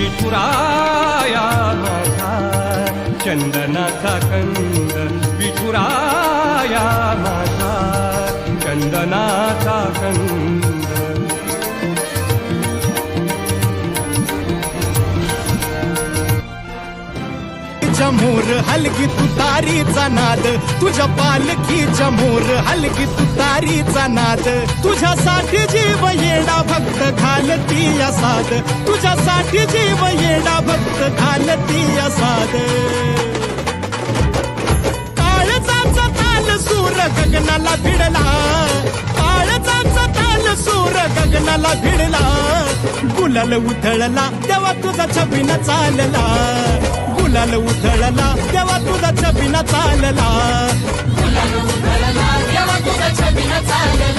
विठुराया माझा चंदनाचा कंद, विठुराया माझा चंदनाचा कंद. मोर हलगी तुतारीचा नाद, तुझ्या पालखीच्या मोर हलगी तुतारीचा नाद. तुझ्यासाठी जीव येडा भक्त घालती साद, तुझ्यासाठी जीव येडा भक्त घालती साद. काळजाचा ताल सूर गगनाला भिडला, काळजाचा ताल सूर गगनाला भिडला. गुलाल उधळला तेव्हा तुझा छबिना चालला, गुलाल उधळला तेव्हा तुझा छबिना चालला, गुलाल उधळला तेव्हा तुझा छबिना चालला.